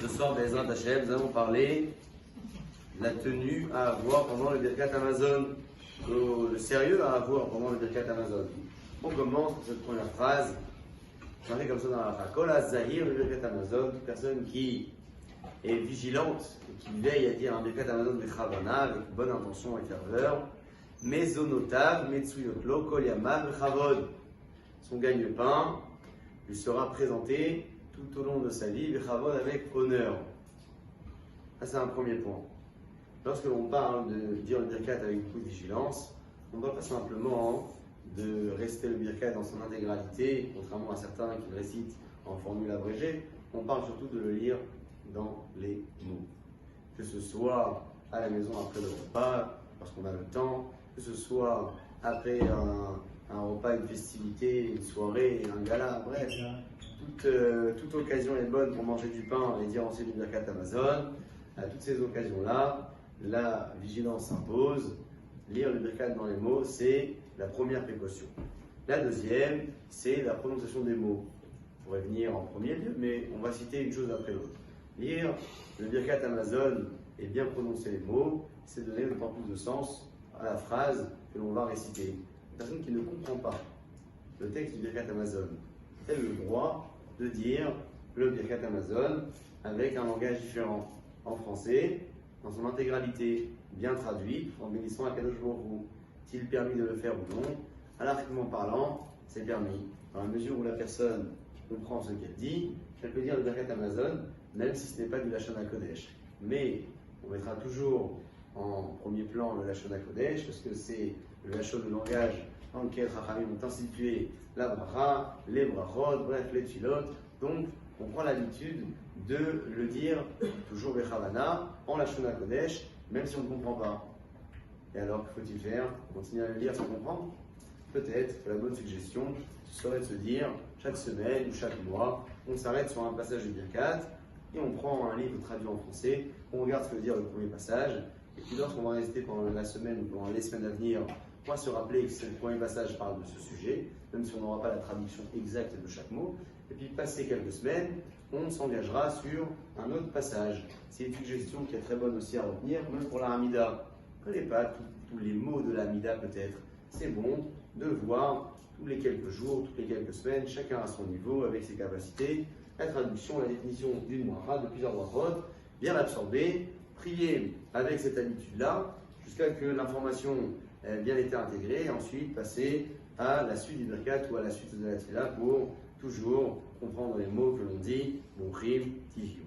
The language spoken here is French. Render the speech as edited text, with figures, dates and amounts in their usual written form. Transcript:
Ce soir, Bezrat Hashem, nous allons parler de la tenue à avoir pendant le Birkat Amazon, le sérieux à avoir pendant le Birkat Amazon. On commence par cette première phrase, marquée comme ça dans la phrase. Kol ha-zahir le Birkat Amazon, toute personne qui est vigilante et qui veille à dire un Birkat Amazon de Chavana avec bonne intention et ferveur, Mezonotav, Metsuyotlo, Kol Yamav, Chavod. Son gagne-pain lui sera présenté tout au long de sa vie, Chavod avec honneur. Ça, c'est un premier point. Lorsque l'on parle de dire le Birkat avec beaucoup de vigilance, on ne doit pas simplement de réciter le Birkat dans son intégralité, contrairement à certains qui le récitent en formule abrégée. On parle surtout de le lire dans les mots. Que ce soit à la maison après le repas, parce qu'on a le temps, que ce soit après un repas, une festivité, une soirée, un gala, bref. Toute occasion est bonne pour manger du pain et dire ensuite du Birkat Amazon. À toutes ces occasions-là, la vigilance s'impose. Lire le Birkat dans les mots, c'est la première précaution. La deuxième, c'est la prononciation des mots. On pourrait venir en premier lieu, mais on va citer une chose après l'autre. Lire le Birkat Amazon et bien prononcer les mots, c'est donner d'autant plus de sens à la phrase que l'on va réciter. Une personne qui ne comprend pas le texte du Birkat Amazon, elle a le droit de dire le Birkat Amazon avec un langage différent. En français, dans son intégralité, bien traduit, en bénissant Akadosh Baruch Hu. Est-il permis de le faire ou non? Halakhiquement parlant, c'est permis. Dans la mesure où la personne comprend ce qu'elle dit, elle peut dire le Birkat Amazon, même si ce n'est pas du Lashon HaKodesh. Mais on mettra toujours en premier plan le Lashon HaKodesh, parce que c'est le Lashon de langage dans lequel Chachamim ont institué la bracha, les brachot, bref, les tfilot. Donc, on prend l'habitude de le dire toujours Bechavana, en Lashon HaKodesh, même si on ne comprend pas. Et alors, que faut-il faire? Continuer à le lire sans comprendre? Peut-être que la bonne suggestion serait de se dire, chaque semaine ou chaque mois, on s'arrête sur un passage du Birkat, et on prend un livre traduit en français, on regarde ce que veut dire le premier passage, et puis lorsqu'on va rester pendant la semaine ou pendant les semaines à venir, on va se rappeler que le premier passage parle de ce sujet, même si on n'aura pas la traduction exacte de chaque mot. Et puis, passé quelques semaines, on s'engagera sur un autre passage. C'est une suggestion qui est très bonne aussi à retenir, même pour la Hamida. On ne connaît pas tous les mots de la Hamida peut-être. C'est bon de voir tous les quelques jours, toutes les quelques semaines, chacun à son niveau, avec ses capacités, la traduction, la définition d'une bracha, de plusieurs brachot, bien l'absorber, prier avec cette habitude-là, jusqu'à que l'information ait bien été intégrée, et ensuite passer à la suite du Birkat ou à la suite de la Tfila pour toujours comprendre les mots que l'on dit, Bouchim, Tihiou.